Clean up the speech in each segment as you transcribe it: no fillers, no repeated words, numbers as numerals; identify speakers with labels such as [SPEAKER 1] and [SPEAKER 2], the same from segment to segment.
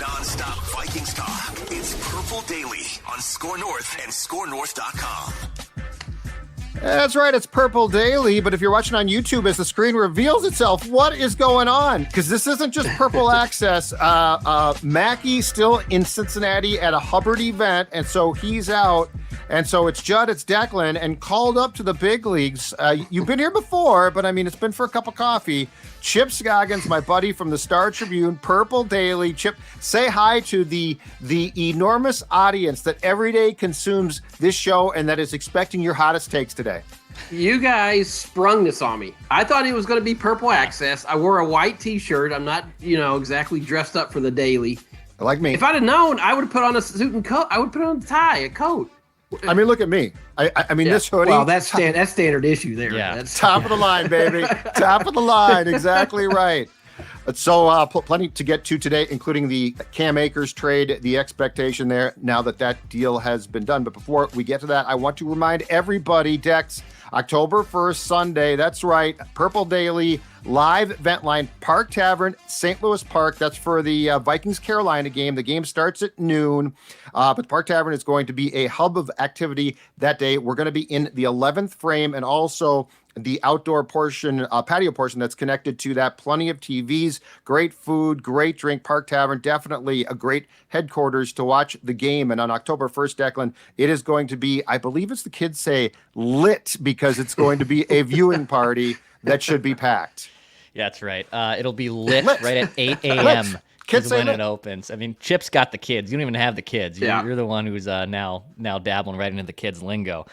[SPEAKER 1] Non-stop Vikings talk. It's Purple Daily on Score North and ScoreNorth.com.
[SPEAKER 2] That's right, it's Purple Daily, but if you're watching on YouTube as the screen reveals itself, what is going on? Because this isn't just Purple Access. Mackey still in Cincinnati at a Hubbard event, and so he's out. And so it's Judd, it's Declan, and called up to the big leagues. You've been here before, but I mean, it's been for a cup of coffee. Chip Scoggins, my buddy from the Star Tribune, Purple Daily. Chip, say hi to the enormous audience that every day consumes this show and that is expecting your hottest takes today.
[SPEAKER 3] You guys sprung this on me. I thought it was going to be Purple Access. I wore a white T-shirt. I'm not, exactly dressed up for the Daily.
[SPEAKER 2] Like me.
[SPEAKER 3] If I'd have known, I would have put on a suit and coat. I would put on a tie, a coat.
[SPEAKER 2] I mean, look at me. I mean, this hoodie.
[SPEAKER 3] Well, that's standard issue there.
[SPEAKER 4] Yeah.
[SPEAKER 3] That's
[SPEAKER 2] top of the line, baby. Top of the line. Exactly right. So plenty to get to today, including the Cam Akers trade, the expectation there now that deal has been done. But before we get to that, I want to remind everybody, Dex, October 1st, Sunday. That's right. Purple Daily live event line, Park Tavern, St. Louis Park. That's for the Vikings-Carolina game. The game starts at noon, but the Park Tavern is going to be a hub of activity that day. We're going to be in the 11th frame and also the outdoor portion, patio portion that's connected to that. Plenty of TVs, great food, great drink. Park Tavern, definitely a great headquarters to watch the game. And on October 1st, Declan, it is going to be, I believe it's the kids say, lit, because it's going to be a viewing party that should be packed.
[SPEAKER 4] Yeah, that's right. It'll be lit right at 8 a.m.
[SPEAKER 2] Kids
[SPEAKER 4] when it opens. I mean, Chip's got the kids. You don't even have the kids. You're the one who's now dabbling right into the kids' lingo.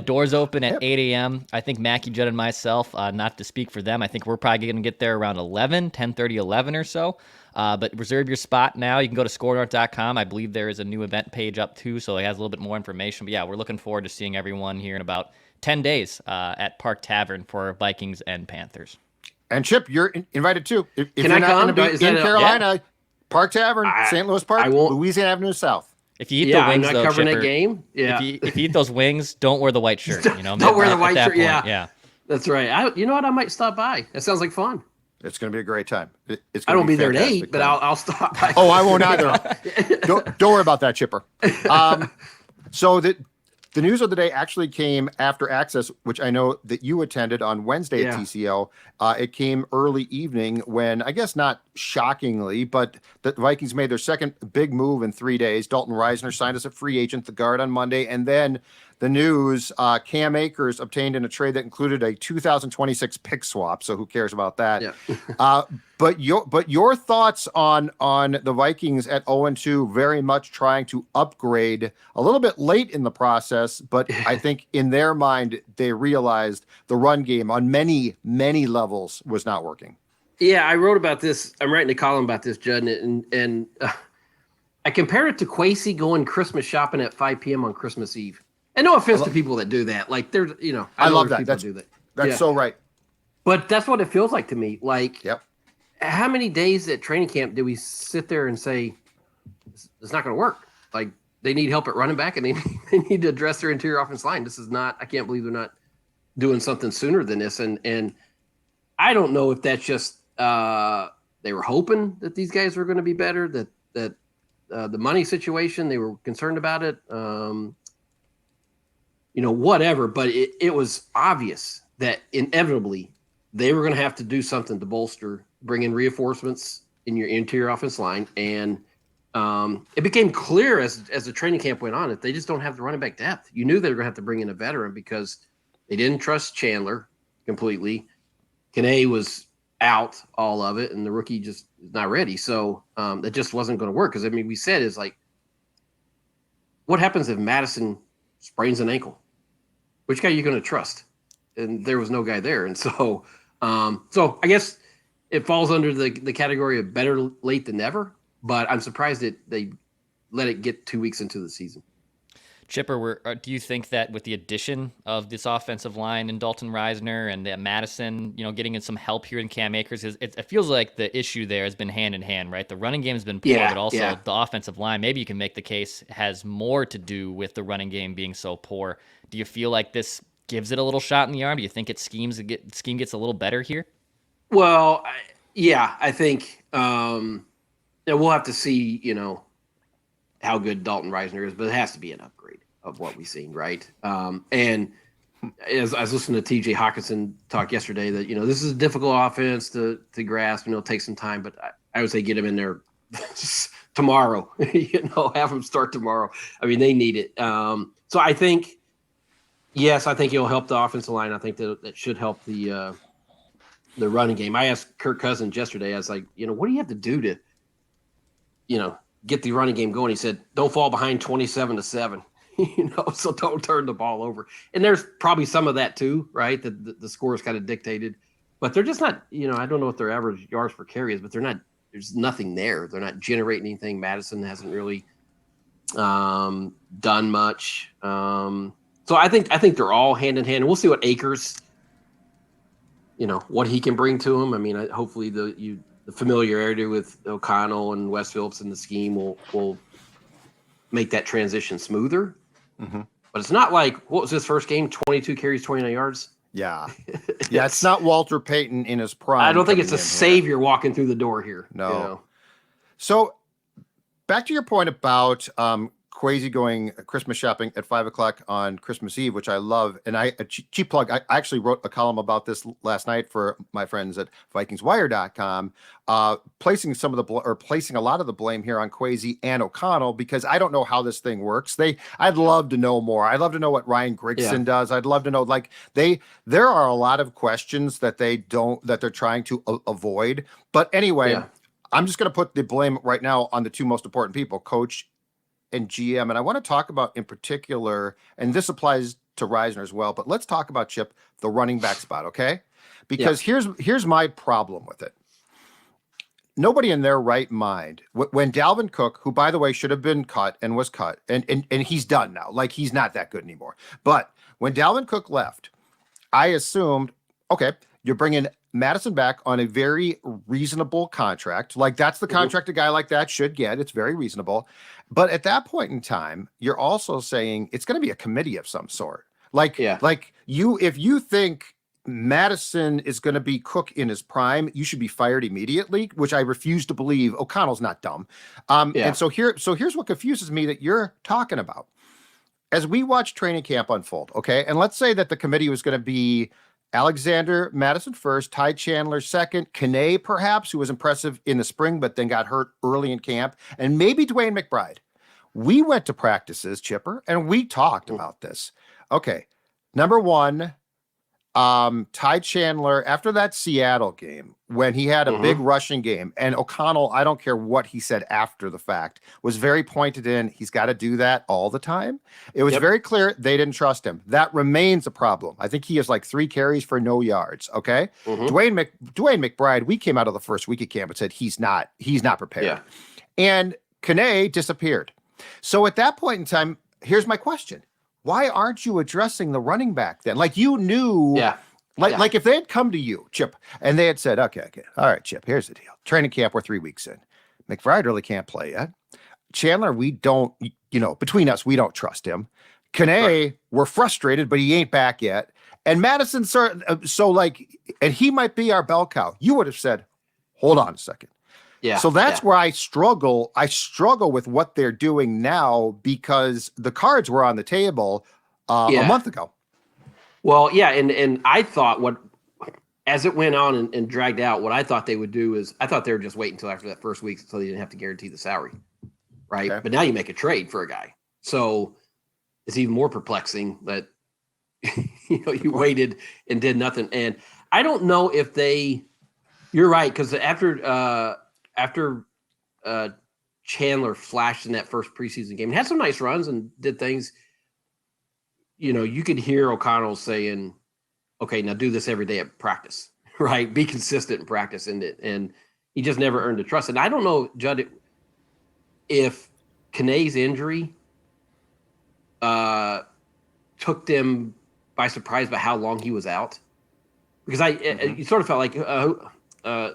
[SPEAKER 4] Doors open at 8 a.m. I think Mackie, Judd, and myself, not to speak for them, I think we're probably going to get there around 10:30, 11 or so. But reserve your spot now. You can go to ScoreNorth.com. I believe there is a new event page up too, so it has a little bit more information. But yeah, we're looking forward to seeing everyone here in about 10 days at Park Tavern for Vikings and Panthers.
[SPEAKER 2] And Chip, you're invited too. If
[SPEAKER 3] Can
[SPEAKER 2] you're
[SPEAKER 3] I
[SPEAKER 2] not
[SPEAKER 3] come?
[SPEAKER 2] going to be in Carolina, Park Tavern, St. Louis Park, Louisiana Avenue South.
[SPEAKER 4] If you eat the wings,
[SPEAKER 3] I'm not
[SPEAKER 4] though,
[SPEAKER 3] covering
[SPEAKER 4] Chipper,
[SPEAKER 3] that game. Yeah.
[SPEAKER 4] If you eat those wings, don't wear the white shirt.
[SPEAKER 3] Don't wear the white shirt.
[SPEAKER 4] Yeah.
[SPEAKER 3] That's right. You know what? I might stop by. That sounds like fun.
[SPEAKER 2] It's going to be a great time.
[SPEAKER 3] I won't be there at 8, but I'll stop by.
[SPEAKER 2] Oh, I won't either. Don't worry about that, Chipper. So the news of the day actually came after Access, which I know that you attended on Wednesday at TCL. It came early evening when, I guess not shockingly, but the Vikings made their second big move in 3 days. Dalton Risner signed as a free agent, the guard, on Monday. And then the news, Cam Akers obtained in a trade that included a 2026 pick swap. So who cares about that? Yeah. But your thoughts on the Vikings at 0-2, very much trying to upgrade a little bit late in the process, but I think in their mind they realized the run game on many levels was not working.
[SPEAKER 3] Yeah, I wrote about this. I'm writing a column about this, Judd, and I compared it to Kwesi going Christmas shopping at 5 p.m. on Christmas Eve. And no offense to people that do that. Like, there's,
[SPEAKER 2] I love that. That's so right.
[SPEAKER 3] But that's what it feels like to me. Like,
[SPEAKER 2] yep.
[SPEAKER 3] How many days at training camp did we sit there and say, it's not going to work? Like, they need help at running back and they need to address their interior offense line. This is not, I can't believe they're not doing something sooner than this. And I don't know if that's just, they were hoping that these guys were going to be better, that the money situation, they were concerned about it, whatever. But it was obvious that inevitably they were going to have to do something to bring in reinforcements in your interior offense line. And it became clear as the training camp went on that they just don't have the running back depth. You knew they were going to have to bring in a veteran because they didn't trust Chandler completely. Kane was out all of it, and the rookie just is not ready. So that just wasn't going to work. Because, we said is like, what happens if Madison sprains an ankle? Which guy are you going to trust? And there was no guy there. And so I guess it falls under the category of better late than never. But I'm surprised that they let it get 2 weeks into the season.
[SPEAKER 4] Chipper, do you think that with the addition of this offensive line and Dalton Risner and Madison, getting in some help here in Cam Akers, it feels like the issue there has been hand in hand, right? The running game has been poor, but also the offensive line, maybe you can make the case, has more to do with the running game being so poor. Do you feel like this gives it a little shot in the arm? Do you think scheme gets a little better here?
[SPEAKER 3] Well, I think Yeah, we'll have to see, how good Dalton Risner is, but it has to be an upgrade of what we've seen, right? And as I was listening to TJ Hawkinson talk yesterday, that this is a difficult offense to grasp, it'll take some time, but I would say get him in there tomorrow. Have him start tomorrow. I mean, they need it. So I think, yes, I think it'll help the offensive line. I think that should help the running game. I asked Kirk Cousins yesterday. I was like, what do you have to do to, get the running game going? He said, don't fall behind 27-7. So don't turn the ball over. And there's probably some of that too, right? The score is kind of dictated, but they're just not, I don't know what their average yards per carry is, but there's nothing there. They're not generating anything. Madison hasn't really done much. So I think they're all hand in hand. And we'll see what Akers, what he can bring to him. I mean, hopefully the familiarity with O'Connell and Wes Phillips in the scheme will make that transition smoother. Mm-hmm. But it's not like, what was his first game? 22 carries, 29 yards.
[SPEAKER 2] Yeah. Yeah. It's not Walter Payton in his prime.
[SPEAKER 3] I don't think it's a savior walking through the door here.
[SPEAKER 2] No. So back to your point about Kwesi going Christmas shopping at 5:00 on Christmas Eve, which I love. And a cheap plug, I actually wrote a column about this last night for my friends at VikingsWire.com, placing a lot of the blame here on Kwesi and O'Connell, because I don't know how this thing works. I'd love to know more. I'd love to know what Ryan Grigson does. I'd love to know, there are a lot of questions that they're trying to avoid. But anyway, I'm just going to put the blame right now on the two most important people, coach and GM. And I want to talk about in particular, and this applies to Risner as well, but let's talk about, Chip, the running back spot, okay? Because here's my problem with it. Nobody in their right mind, when Dalvin Cook, who by the way should have been cut and was cut, and he's done now, he's not that good anymore. But when Dalvin Cook left, I assumed, okay, you're bringing Madison back on a very reasonable contract. That's the contract a guy like that should get. It's very reasonable. But at that point in time, you're also saying it's going to be a committee of some sort. If you think Madison is going to be Cook in his prime, you should be fired immediately, which I refuse to believe. O'Connell's not dumb. And so here's what confuses me that you're talking about. As we watch training camp unfold, okay, and let's say that the committee was going to be Alexander Madison first, Ty Chandler second, Kane perhaps, who was impressive in the spring but then got hurt early in camp, and maybe Dwayne McBride. We went to practices, Chipper, and we talked about this. Okay, number one, Ty Chandler, after that Seattle game, when he had a big rushing game, and O'Connell, I don't care what he said after the fact, was very pointed in. He's got to do that all the time. It was very clear they didn't trust him. That remains a problem. I think he has 3 carries for no yards. Okay. Dwayne McBride, we came out of the first week of camp and said he's not prepared. Yeah. And Kane disappeared. So at that point in time, here's my question. Why aren't you addressing the running back then? You knew, if they had come to you, Chip, and they had said, okay, all right, Chip, here's the deal. Training camp, we're 3 weeks in. McBride really can't play yet. Chandler, we don't, between us, we don't trust him. Kane, we're frustrated, but he ain't back yet. And Madison, and he might be our bell cow. You would have said, hold on a second. Yeah. So that's where I struggle. I struggle with what they're doing now because the cards were on the table a month ago.
[SPEAKER 3] Well, and I thought as it went on and dragged out, what I thought they would do is I thought they would just wait until after that first week so they didn't have to guarantee the salary, right? Okay. But now you make a trade for a guy, so it's even more perplexing that you waited and did nothing. And I don't know if you're right, because after Chandler flashed in that first preseason game and had some nice runs and did things, you could hear O'Connell saying, okay, now do this every day at practice, right? Be consistent in practice. And he just never earned the trust. And I don't know, Judd, if Kane's injury took them by surprise by how long he was out. Because you sort of felt like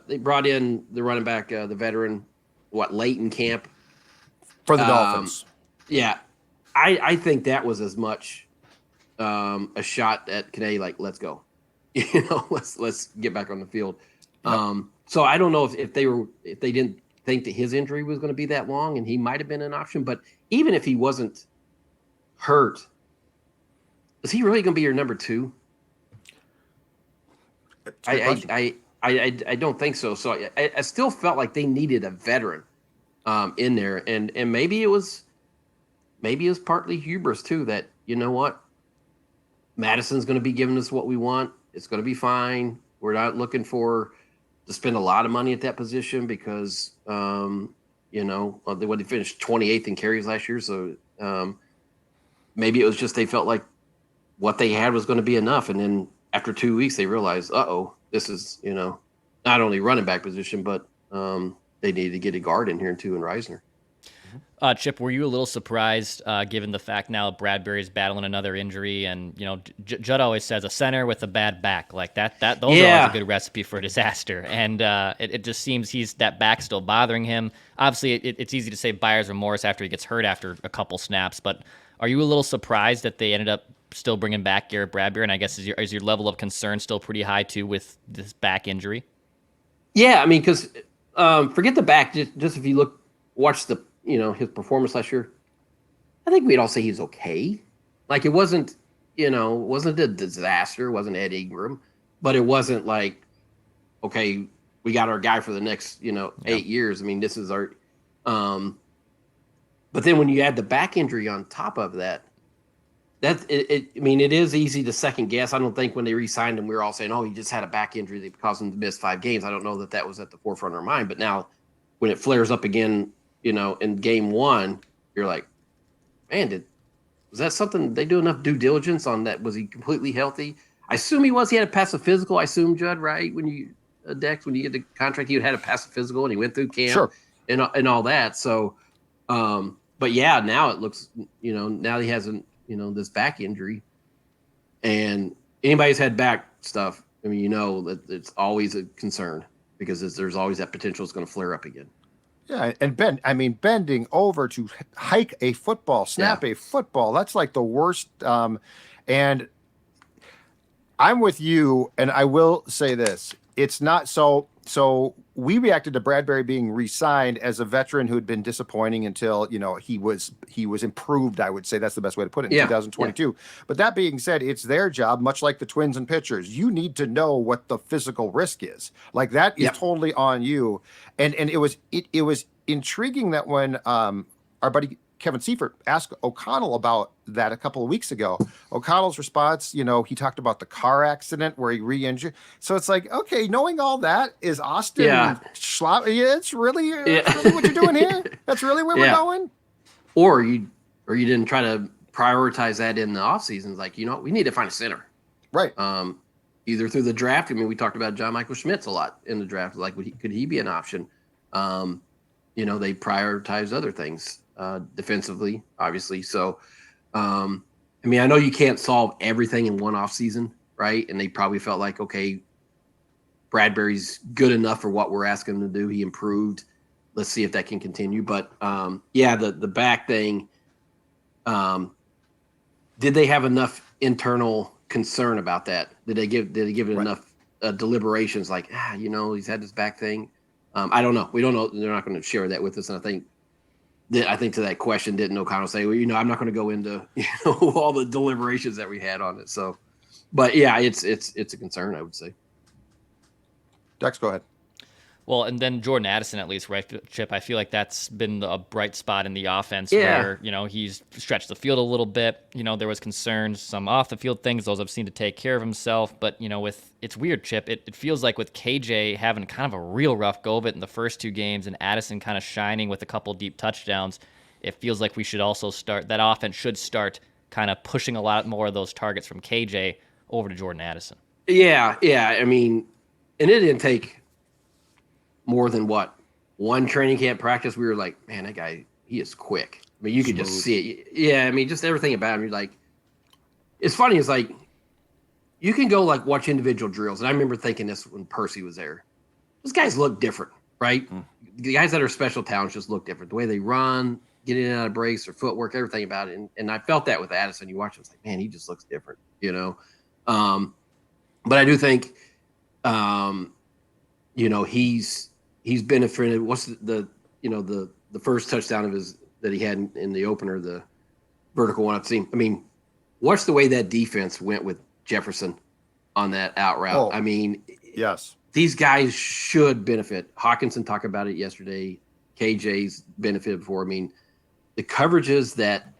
[SPEAKER 3] they brought in the running back, the veteran, late in camp
[SPEAKER 2] for the Dolphins.
[SPEAKER 3] Yeah, I think that was as much a shot at Kane, let's go, let's get back on the field. Yep. So I don't know if they think that his injury was going to be that long, and he might have been an option. But even if he wasn't hurt, is he really going to be your number 2? I don't think so. So I still felt like they needed a veteran in there, and maybe it was partly hubris too. That, you know what, Madison's going to be giving us what we want. It's going to be fine. We're not looking to spend a lot of money at that position because they finished 28th in carries last year. So maybe it was just they felt like what they had was going to be enough, and then after 2 weeks they realized, this is, not only running back position, but they needed to get a guard in here too in Risner.
[SPEAKER 4] Chip, were you a little surprised given the fact now Bradbury's battling another injury, and Judd always says a center with a bad back like that those are always a good recipe for disaster, and it just seems that back still bothering him. Obviously, it's easy to say buyer's remorse after he gets hurt after a couple snaps, but are you a little surprised that they ended up still bringing back Garrett Bradbury? And I guess is your level of concern still pretty high too with this back injury?
[SPEAKER 3] Yeah, I mean, because forget the back. Just if you watch his performance last year, I think we'd all say he's okay. Like, it wasn't a disaster. It wasn't Ed Ingram, but it wasn't like, okay, we got our guy for the next 8 years. I mean, this is our. But then when you add the back injury on top of that. I mean, it is easy to second guess. I don't think when they re-signed him, we were all saying, he just had a back injury that caused him to miss 5 games. I don't know that was at the forefront of our mind. But now when it flares up again, in game 1, you're like, man, was that something they do enough due diligence on that? Was he completely healthy? I assume he was. He had a passive physical. I assume, Judd, right? When you Dex, when you get the contract, he had a passive physical and he went through camp and all that. So, but yeah, now it looks, now he hasn't, this back injury, and anybody who's had back stuff, I mean, that it's always a concern because there's always that potential it's going to flare up again.
[SPEAKER 2] Yeah, and bending over to hike a football, snap a football, that's like the worst. And I'm with you, and I will say this. It's not so we reacted to Bradbury being re-signed as a veteran who had been disappointing until, he was improved, I would say. That's the best way to put it, in 2022. Yeah. But that being said, it's their job, much like the Twins and pitchers. You need to know what the physical risk is. Like, that is totally on you. And it was intriguing that when our buddy Kevin Seifert asked O'Connell about that a couple of weeks ago, O'Connell's response, he talked about the car accident where he re-injured. So it's like, okay, knowing all that, is Austin Schlapp? Yeah, it's really what you're doing here. That's really where we're going.
[SPEAKER 3] Or you didn't try to prioritize that in the off seasons. Like, we need to find a center,
[SPEAKER 2] right?
[SPEAKER 3] Either through the draft. I mean, we talked about John Michael Schmitz a lot in the draft. Like, could he be an option? They prioritize other things. Defensively, obviously. So, I know you can't solve everything in one off season, right? And they probably felt like, okay, Bradbury's good enough for what we're asking him to do. He improved. Let's see if that can continue. But the back thing. Did they have enough internal concern about that? Did they give it enough deliberations? Like, he's had this back thing. I don't know. We don't know. They're not going to share that with us. And I think to that question, didn't O'Connell say, well, I'm not going to go into, all the deliberations that we had on it. So, but yeah, it's a concern, I would say.
[SPEAKER 2] Dex, go ahead.
[SPEAKER 4] Well, and then Jordan Addison, at least, right, Chip? I feel like that's been a bright spot in the offense where, he's stretched the field a little bit. There was concerns, some off the field things, those I've seen to take care of himself. But, it's weird, Chip. It feels like with KJ having kind of a real rough go of it in the first 2 games and Addison kind of shining with a couple deep touchdowns, it feels like we should also that offense should start kind of pushing a lot more of those targets from KJ over to Jordan Addison. Yeah.
[SPEAKER 3] I mean, and it didn't take more than one training camp practice. We were like, man, that guy, he is quick. I mean, you could just see it. Yeah. I mean, just everything about him. You're like, it's funny. It's like, you can go watch individual drills. And I remember thinking this when Percy was there. Those guys look different, right? The guys that are special talents just look different. The way they run, get in and out of breaks, their footwork, everything about it. And I felt that with Addison. You watch him, it's like, man, he just looks different, But I do think, he's benefited. What's the the first touchdown of his that he had in the opener, the vertical one I've seen. I mean, watch the way that defense went with Jefferson on that out route.
[SPEAKER 2] Oh,
[SPEAKER 3] I mean,
[SPEAKER 2] yes,
[SPEAKER 3] these guys should benefit. Hawkinson talked about it yesterday. KJ's benefited before. I mean, the coverages that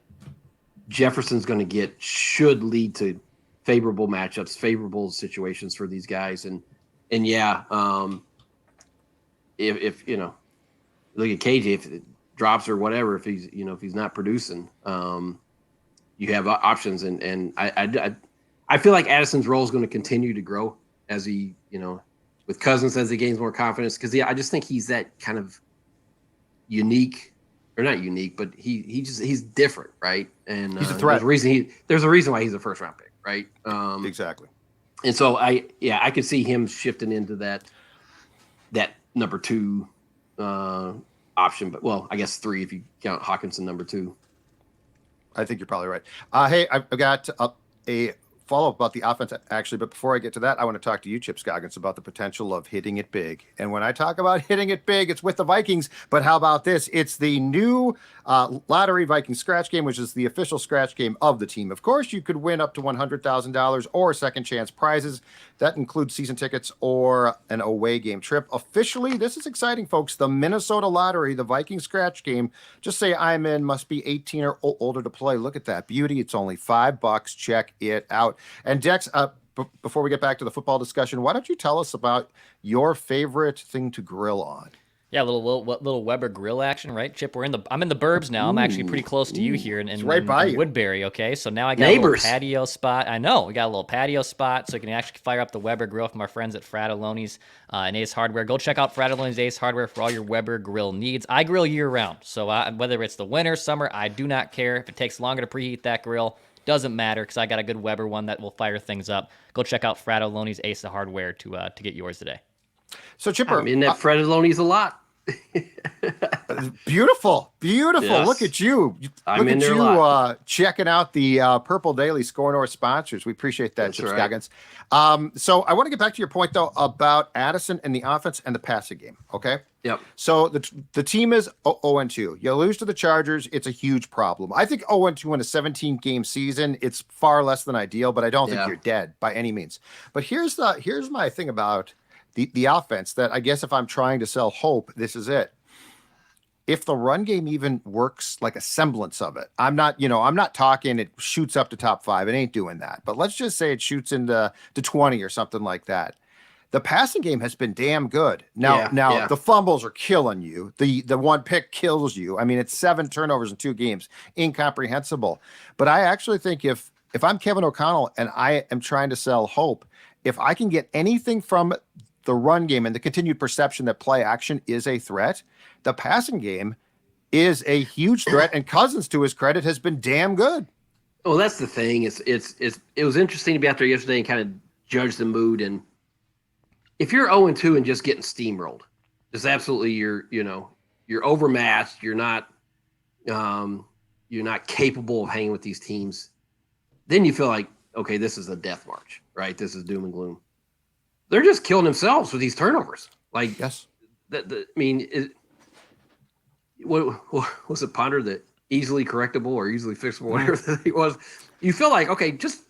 [SPEAKER 3] Jefferson's going to get should lead to favorable matchups, favorable situations for these guys. And yeah, if look at KJ, if it drops or whatever, if he's not producing, you have options. And I feel like Addison's role is going to continue to grow as he, with Cousins as he gains more confidence. Because I just think he's that kind of unique, or not unique, but he's different, right? And
[SPEAKER 2] he's a threat.
[SPEAKER 3] There's a reason why he's a first round pick, right?
[SPEAKER 2] Exactly.
[SPEAKER 3] And so I could see him shifting into that number 2 option, but I guess 3 if you count Hawkinson number 2.
[SPEAKER 2] I think you're probably right. Hey, I've got a follow-up about the offense, actually, but before I get to that, I want to talk to you, Chip Scoggins, about the potential of hitting it big. And when I talk about hitting it big, it's with the Vikings, but how about this? It's the new Lottery Vikings Scratch Game, which is the official scratch game of the team. Of course, you could win up to $100,000 or second chance prizes. That includes season tickets or an away game trip. Officially, this is exciting, folks. The Minnesota Lottery, the Vikings Scratch Game. Just say I'm in, must be 18 or older to play. Look at that beauty. It's only $5. Check it out. And Dex, before we get back to the football discussion, why don't you tell us about your favorite thing to grill on?
[SPEAKER 4] Yeah, little Weber grill action, right? Chip, I'm in the burbs now. I'm actually pretty close to you here in
[SPEAKER 2] right by you.
[SPEAKER 4] Woodbury, okay? So now I got
[SPEAKER 3] Neighbors.
[SPEAKER 4] a little patio spot. I know, we got a little patio spot, so you can actually fire up the Weber grill from our friends at Fratelloni's and Ace Hardware. Go check out Fratelloni's Ace Hardware for all your Weber grill needs. I grill year-round, so whether it's the winter, summer, I do not care. If it takes longer to preheat that grill, doesn't matter, because I got a good Weber one that will fire things up. Go check out Fratelloni's Ace Hardware to get yours today.
[SPEAKER 2] So, Chipper,
[SPEAKER 3] I'm in that Fratelloni's a lot.
[SPEAKER 2] Beautiful. Yes. Look at you.
[SPEAKER 3] I'm in there a lot.
[SPEAKER 2] Checking out the Purple Daily Score North sponsors. We appreciate that, Chip Scoggins. So I want to get back to your point, though, about Addison and the offense and the passing game. Okay.
[SPEAKER 3] Yep.
[SPEAKER 2] So the team is 0-2. You lose to the Chargers, it's a huge problem. I think 0-2 in a 17-game season, it's far less than ideal, but I don't think you're dead by any means. But here's my thing about the offense that I guess if I'm trying to sell hope, this is it. If the run game even works like a semblance of it, I'm not talking it shoots up to top 5. It ain't doing that. But let's just say it shoots into 20 or something like that. The passing game has been damn good. Now the fumbles are killing you. The one pick kills you. I mean, it's 7 turnovers in 2 games. Incomprehensible. But I actually think if I'm Kevin O'Connell and I am trying to sell hope, if I can get anything from the run game and the continued perception that play action is a threat, the passing game is a huge threat. And Cousins, to his credit, has been damn good.
[SPEAKER 3] Well, that's the thing. It was interesting to be out there yesterday and kind of judge the mood. And if you're 0-2 and just getting steamrolled, it's absolutely you're overmatched. You're not capable of hanging with these teams. Then you feel like, okay, this is a death march, right? This is doom and gloom. They're just killing themselves with these turnovers. Like,
[SPEAKER 2] yes,
[SPEAKER 3] what was it, Ponder, that easily correctable or easily fixable, whatever it was? You feel like, okay, just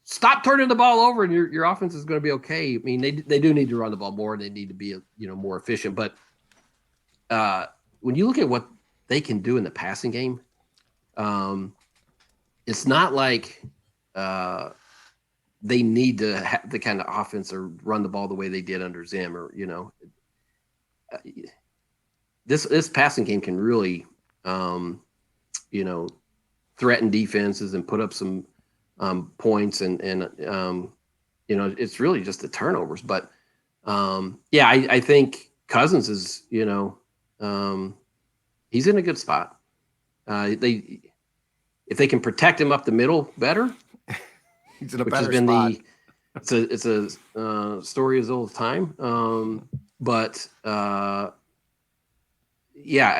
[SPEAKER 3] stop turning the ball over and your offense is going to be okay. I mean, they do need to run the ball more. They need to be more efficient. But when you look at what they can do in the passing game, it's not like they need to have the kind of offense or run the ball the way they did under Zim, or this passing game can really threaten defenses and put up some points and it's really just the turnovers. But I think Cousins is he's in a good spot. If they can protect him up the middle better.
[SPEAKER 2] He's in a better spot.
[SPEAKER 3] It's a story as old as time. But I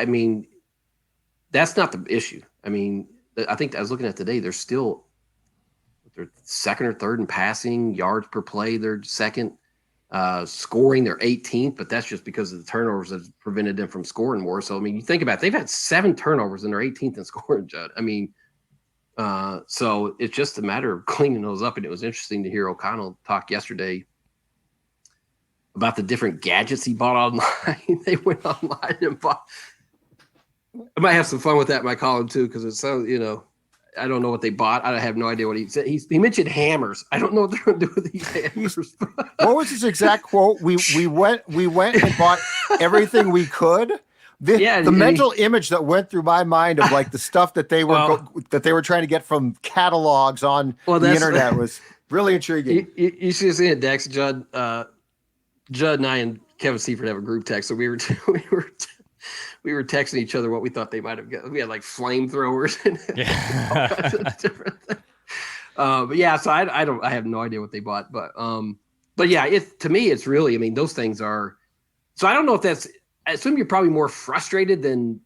[SPEAKER 3] mean, that's not the issue. I mean, I think I was looking at today, they're second or third in passing yards per play. They're second. Scoring, they're 18th, but that's just because of the turnovers that prevented them from scoring more. So, I mean, you think about it, they've had 7 turnovers and they're 18th in scoring, Judd. I mean, so it's just a matter of cleaning those up. And it was interesting to hear O'Connell talk yesterday about the different gadgets he bought online. They went online and bought. I might have some fun with that in my column too, because it's so, I don't know what they bought. I have no idea what he said. He mentioned hammers. I don't know what they're going to do with these hammers.
[SPEAKER 2] What was his exact quote? We went and bought everything we could. The mental image that went through my mind of like the stuff that they were trying to get from catalogs on the internet was really intriguing.
[SPEAKER 3] You should have seen it, Dex. Judd and I and Kevin Seifert have a group text, so we were texting each other what we thought they might have got. We had like flamethrowers and all kinds of different things. But yeah, so I have no idea what they bought, but yeah, to me, it's really, I mean, those things are, so I don't know if that's, I assume you're probably more frustrated than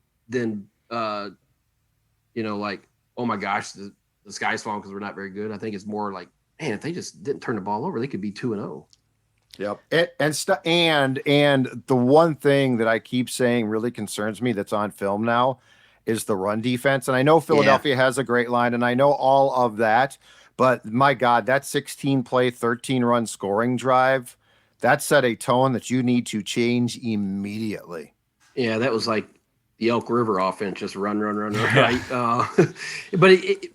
[SPEAKER 3] like, oh my gosh, the sky's falling because we're not very good. I think it's more like, man, if they just didn't turn the ball over, they could be 2-0.
[SPEAKER 2] Yep. And the one thing that I keep saying really concerns me that's on film now is the run defense. And I know Philadelphia has a great line, and I know all of that, but my God, that 16-play, 13-run scoring drive, that set a tone that you need to change immediately.
[SPEAKER 3] Yeah, that was like the Elk River offense, just run, right?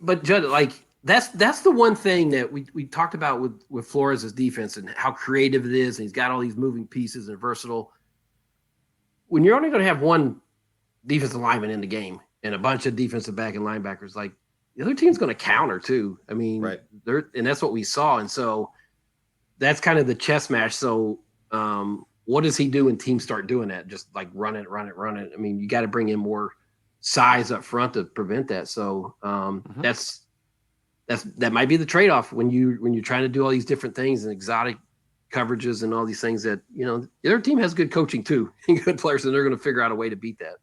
[SPEAKER 3] But Judd, like, that's the one thing that we talked about with Flores' defense and how creative it is, and he's got all these moving pieces and versatile. When you're only going to have one defensive lineman in the game and a bunch of defensive back and linebackers, like, the other team's going to counter too. I mean,
[SPEAKER 2] right.
[SPEAKER 3] And that's what we saw. And so that's kind of the chess match. So what does he do when teams start doing that? Just like run it. I mean, you got to bring in more size up front to prevent that. So that might be the trade-off when you're trying to do all these different things and exotic coverages and all these things that, the other team has good coaching too and good players, and they're going to figure out a way to beat that.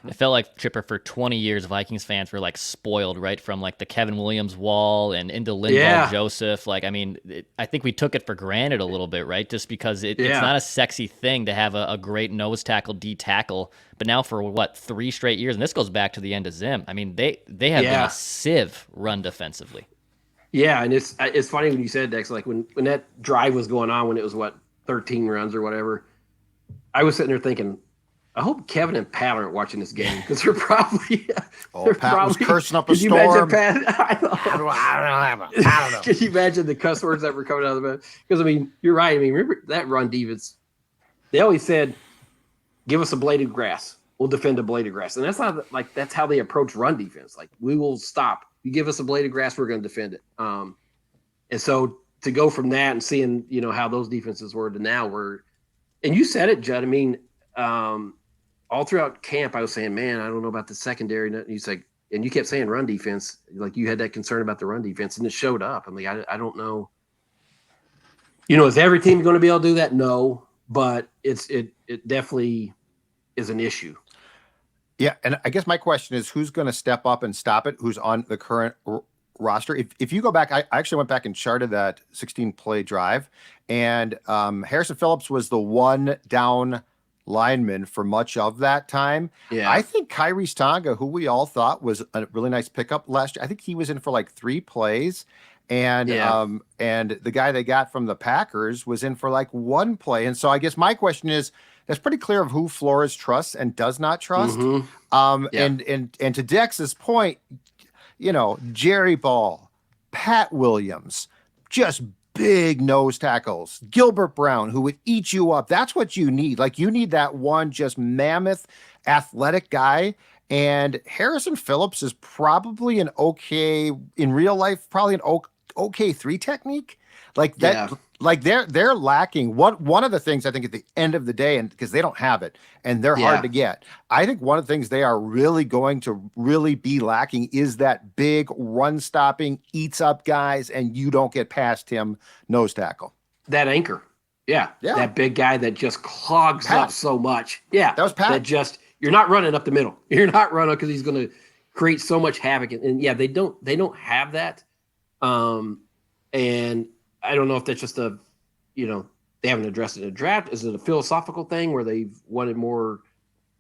[SPEAKER 4] It felt like, Chipper, for 20 years, Vikings fans were like spoiled, right? From like the Kevin Williams wall and into Linval Joseph. Like, I mean, I think we took it for granted a little bit, right? Just because it's not a sexy thing to have a great nose tackle, D tackle. But now for 3 straight years, and this goes back to the end of Zim. I mean, they have been a sieve run defensively.
[SPEAKER 3] Yeah, and it's funny when you said, Dex, like when that drive was going on, when it was 13 runs or whatever, I was sitting there thinking, I hope Kevin and Pat aren't watching this game because they're probably.
[SPEAKER 2] Pat was cursing up a storm.
[SPEAKER 3] Imagine Pat? I don't know. Can you imagine the cuss words that were coming out of the mouth? Because, I mean, you're right. I mean, remember that run defense? They always said, give us a blade of grass. We'll defend a blade of grass. And that's how they approach run defense. Like, we will stop. You give us a blade of grass, we're going to defend it. And so to go from that and seeing, how those defenses were to now and you said it, Judd. I mean, all throughout camp, I was saying, man, I don't know about the secondary. And you kept saying run defense. Like, you had that concern about the run defense, and it showed up. I mean, I don't know. Is every team going to be able to do that? No, but it definitely is an issue.
[SPEAKER 2] Yeah, and I guess my question is, who's going to step up and stop it? Who's on the current roster? If you go back, I actually went back and charted that 16-play drive, and Harrison Phillips was the one down lineman for much of that time.
[SPEAKER 3] Yeah.
[SPEAKER 2] I think Kyrie's Tonga, who we all thought was a really nice pickup last year, I think he was in for like 3 plays. And the guy they got from the Packers was in for like 1 play. And so I guess my question is, it's pretty clear of who Flores trusts and does not trust. And to Dex's point, Jerry Ball, Pat Williams, just big nose tackles, Gilbert Brown, who would eat you up. That's what you need. Like, you need that one just mammoth athletic guy. And Harrison Phillips is probably in real life, probably an okay 3 technique. Like that, like they're lacking. One of the things I think at the end of the day, and because they don't have it and they're hard to get, I think one of the things they are really going to really be lacking is that big run stopping, eats up guys, and you don't get past him nose tackle.
[SPEAKER 3] That anchor. Yeah. That big guy that just clogs up so much. Yeah.
[SPEAKER 2] That was Pat.
[SPEAKER 3] You're not running up the middle. You're not running because he's going to create so much havoc. And they don't have that. And I don't know if that's just they haven't addressed it in the draft? Is it a philosophical thing where they've wanted more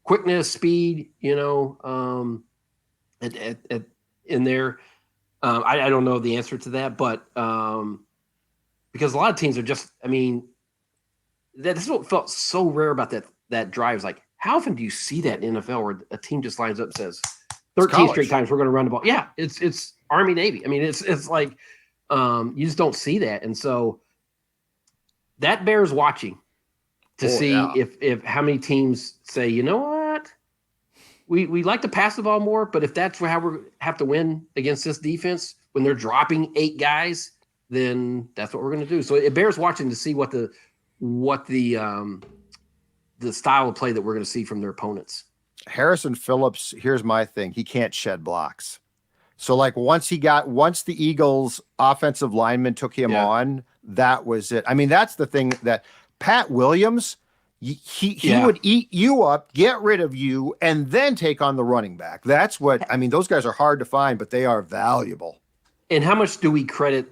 [SPEAKER 3] quickness, speed, in there? I don't know the answer to that, but because a lot of teams are just, this is what felt so rare about that drive. Is like, how often do you see that in NFL where a team just lines up and says 13 straight times we're going to run the ball? Yeah, it's Army Navy. It's like you just don't see that, and so that bears watching to see if how many teams say, you know what, we like to pass the ball more, but if that's how we have to win against this defense when they're dropping 8 guys, then that's what we're going to do. So it bears watching to see what the style of play that we're going to see from their opponents.
[SPEAKER 2] Harrison Phillips, here's my thing. He can't shed blocks. So like once the Eagles offensive lineman took him on, that was it. That's the thing that Pat Williams, he would eat you up, get rid of you, and then take on the running back. That's what, those guys are hard to find, but they are valuable.
[SPEAKER 3] And how much do we credit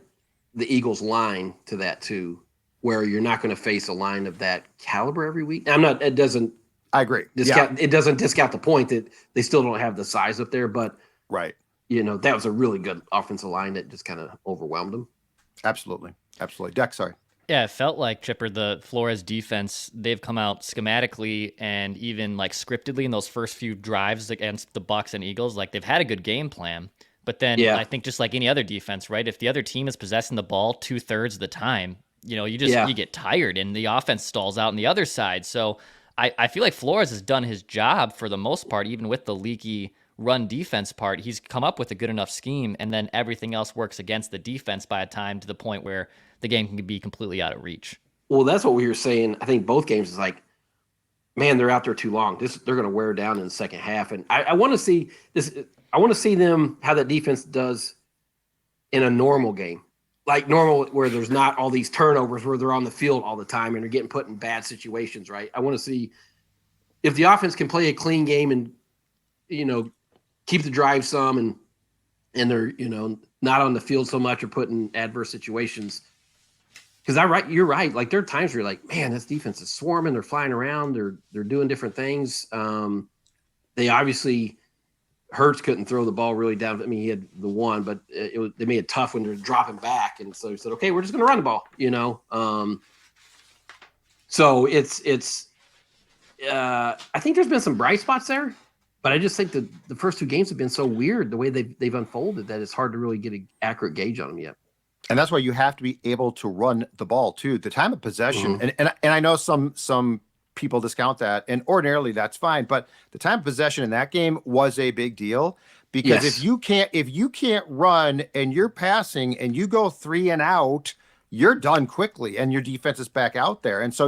[SPEAKER 3] the Eagles line to that too, where you're not going to face a line of that caliber every week? I agree. It doesn't discount the point that they still don't have the size up there, but
[SPEAKER 2] right.
[SPEAKER 3] That was a really good offensive line that just kind of overwhelmed them.
[SPEAKER 2] Absolutely. Deck, sorry.
[SPEAKER 4] Yeah, it felt like, Chipper, the Flores defense, they've come out schematically and even like scriptedly in those first few drives against the Bucs and Eagles. Like they've had a good game plan, but then I think just like any other defense, right? If the other team is possessing the ball 2/3 of the time, you get tired and the offense stalls out on the other side. So I feel like Flores has done his job for the most part, even with the leaky run defense part. He's come up with a good enough scheme, and then everything else works against the defense by a time to the point where the game can be completely out of reach.
[SPEAKER 3] Well, that's what we were saying. I think both games is like, man, they're out there too long. They're going to wear down in the second half. And I want to see this. I want to see them, how that defense does in a normal game, like normal, where there's not all these turnovers, where they're on the field all the time and they're getting put in bad situations. Right. I want to see if the offense can play a clean game and, keep the drive some and they're, not on the field so much or put in adverse situations. Because you're right. Like there are times where you're like, man, this defense is swarming. They're flying around. They're doing different things. They obviously, Hurts couldn't throw the ball really down. He had the one, but they made it tough when they're dropping back. And so he said, okay, we're just going to run the ball, So it's I think there's been some bright spots there. But I just think that the first 2 games have been so weird the way they've unfolded that it's hard to really get an accurate gauge on them yet.
[SPEAKER 2] And that's why you have to be able to run the ball too. The time of possession, and I know some people discount that, and ordinarily that's fine. But the time of possession in that game was a big deal because if you can't run and you're passing and you go 3 and out, you're done quickly, and your defense is back out there. And so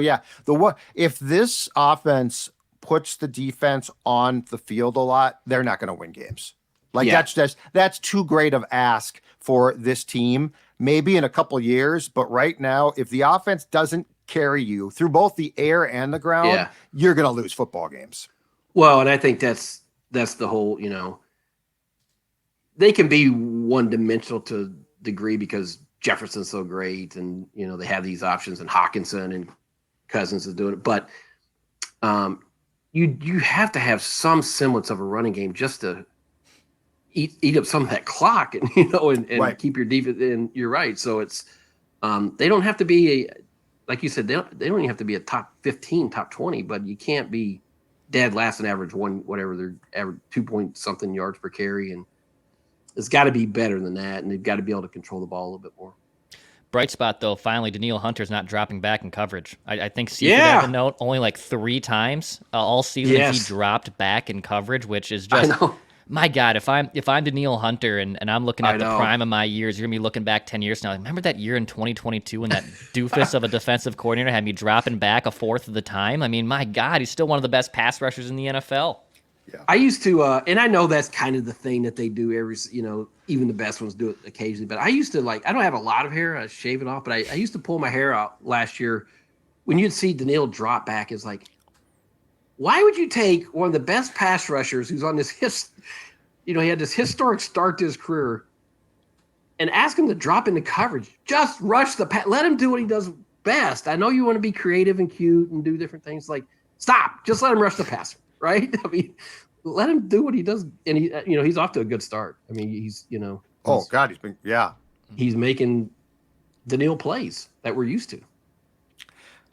[SPEAKER 2] if this offense puts the defense on the field a lot, they're not going to win games. That's too great of ask for this team. Maybe in a couple of years, but right now, if the offense doesn't carry you through both the air and the ground, you're going to lose football games.
[SPEAKER 3] Well, and I think that's the whole, they can be one-dimensional to a degree because Jefferson's so great and, they have these options and Hawkinson and Cousins is doing it. But you have to have some semblance of a running game just to eat up some of that clock and keep your defense. And you're right. So it's they don't have to be like you said, they don't even have to be a top 15, top 20, but you can't be dead last and average whatever their average 2-point-something yards per carry. And it's got to be better than that. And they've got to be able to control the ball a little bit more.
[SPEAKER 4] Bright spot, though, finally, Danielle Hunter's not dropping back in coverage. I think Seifert had a note only like 3 times all season he dropped back in coverage, which is just, my God, if I'm Danielle Hunter and I'm looking at the prime of my years, you're going to be looking back 10 years now. Remember that year in 2022 when that doofus of a defensive coordinator had me dropping back 1/4 of the time? My God, he's still one of the best pass rushers in the NFL.
[SPEAKER 2] Yeah.
[SPEAKER 3] I used to, and I know that's kind of the thing that they do even the best ones do it occasionally, but I used to I don't have a lot of hair. I shave it off, but I used to pull my hair out last year. When you'd see Danielle drop back, it's like, why would you take one of the best pass rushers who's on this he had this historic start to his career and ask him to drop into coverage? Just rush the pass. Let him do what he does best. I know you want to be creative and cute and do different things. Like, stop. Just let him rush the passer, right? I mean, let him do what he does. And he's off to a good start. I mean, he's he's making the Neil plays that we're used to.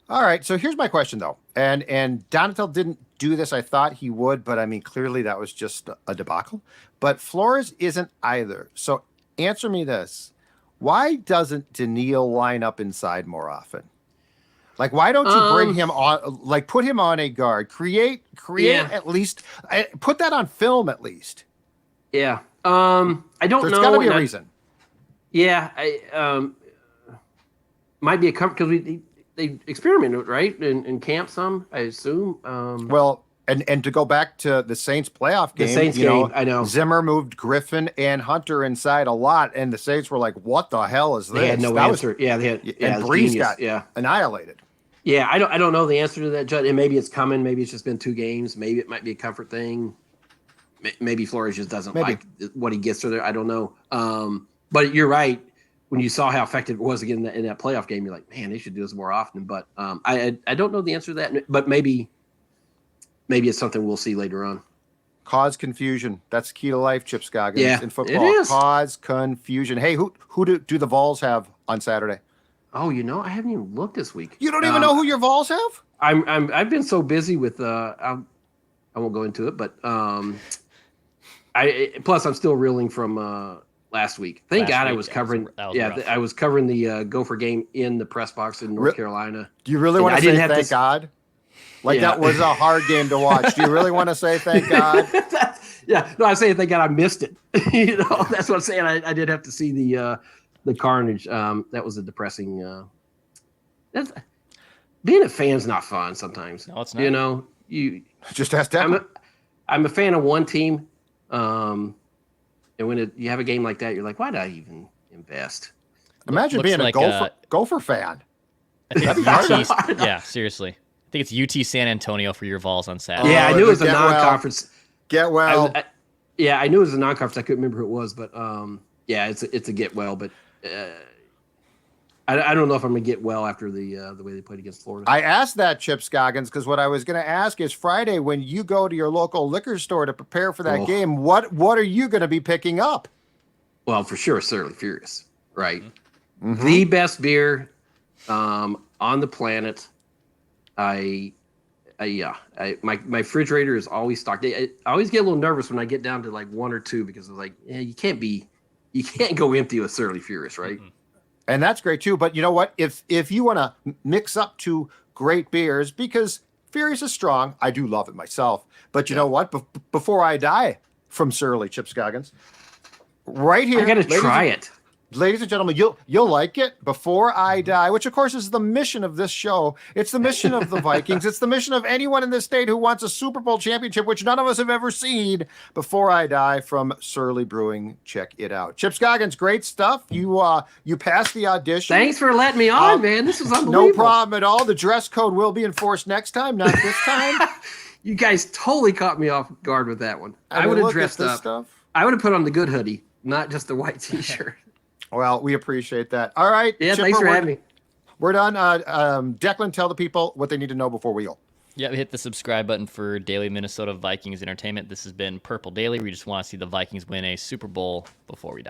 [SPEAKER 2] All right, so here's my question though, and Donatel didn't do this. I thought he would, but I mean, clearly that was just a debacle. But Flores isn't either. So answer me this: why doesn't Daniil line up inside more often? Like, why don't you bring him on? Like, put him on a guard. Create at least. Put that on film at least.
[SPEAKER 3] Yeah. I don't know.
[SPEAKER 2] There's got to be a reason.
[SPEAKER 3] Yeah. Might be a comfort because they experimented, right, in camp some, I assume.
[SPEAKER 2] Well, and to go back to the Saints playoff game,
[SPEAKER 3] I know.
[SPEAKER 2] Zimmer moved Griffin and Hunter inside a lot, and the Saints were like, "What the hell is this?"
[SPEAKER 3] They had no answer. They had.
[SPEAKER 2] And Breeze got annihilated.
[SPEAKER 3] Yeah, I don't know the answer to that, Judd. And maybe it's coming. Maybe it's just been 2 games. Maybe it might be a comfort thing. Maybe Flores just doesn't like what he gets through there. I don't know. But you're right. When you saw how effective it was again in that playoff game, you're like, man, they should do this more often. But I don't know the answer to that. But maybe it's something we'll see later on.
[SPEAKER 2] Cause confusion. That's the key to life, Chip Scoggins, in football.
[SPEAKER 3] It is.
[SPEAKER 2] Cause confusion. Hey, who do the Vols have on Saturday?
[SPEAKER 3] Oh, I haven't even looked this week.
[SPEAKER 2] You don't even know who your Vols have?
[SPEAKER 3] I've been so busy with I won't go into it, but plus I'm still reeling from last week. Thank God I was covering. I was covering the Gopher game in the press box in North Carolina.
[SPEAKER 2] Do you really want to say thank God? Like that was a hard game to watch. Do you really want to say thank God?
[SPEAKER 3] No, I'm saying thank God I missed it. That's what I'm saying. I did have to see the carnage. That was a depressing. Being a fan's not fun sometimes.
[SPEAKER 4] No, it's not.
[SPEAKER 3] You
[SPEAKER 2] just has to.
[SPEAKER 3] I'm a fan of one team, and when you have a game like that, you're like, why did I even invest?
[SPEAKER 2] Imagine being a Gopher fan.
[SPEAKER 4] I think UT, yeah, seriously. I think it's UT San Antonio for your Vols on Saturday.
[SPEAKER 3] Yeah, I knew it was a non-conference.
[SPEAKER 2] Get well.
[SPEAKER 3] I knew it was a non-conference. I couldn't remember who it was, but it's a get well. But I don't know if I'm gonna get well after the way they played against Florida.
[SPEAKER 2] I asked that, Chip Scoggins, because what I was going to ask is Friday when you go to your local liquor store to prepare for that game, what are you going to be picking up?
[SPEAKER 3] Well, for sure, Surly Furious, right?
[SPEAKER 2] Mm-hmm.
[SPEAKER 3] The best beer on the planet. My refrigerator is always stocked. I always get a little nervous when I get down to like 1 or 2 because it's like, you can't go empty with Surly Furious, right? Mm-hmm.
[SPEAKER 2] And that's great too. But you know what? If you want to mix up 2 great beers, because Furious is strong, I do love it myself. But you know what? Before I die from Surly, Chip Scoggins, right here,
[SPEAKER 3] I got to try it.
[SPEAKER 2] Ladies and gentlemen, you'll like it. Before I die, which of course is the mission of this show. It's the mission of the Vikings. It's the mission of anyone in this state who wants a Super Bowl championship, which none of us have ever seen. Before I die from Surly Brewing. Check it out. Chip Scoggins, great stuff. You passed the audition.
[SPEAKER 3] Thanks for letting me on, man. This was unbelievable.
[SPEAKER 2] No problem at all. The dress code will be enforced next time, not this time.
[SPEAKER 3] You guys totally caught me off guard with that one. I would have dressed up.
[SPEAKER 2] Stuff.
[SPEAKER 3] I would have put on the good hoodie, not just the white T-shirt.
[SPEAKER 2] Well, we appreciate that. All right.
[SPEAKER 3] Yeah,
[SPEAKER 2] Chipper,
[SPEAKER 3] thanks for having me.
[SPEAKER 2] We're done. Declan, tell the people what they need to know before we go.
[SPEAKER 4] Yeah, hit the subscribe button for daily Minnesota Vikings entertainment. This has been Purple Daily. We just want to see the Vikings win a Super Bowl before we die.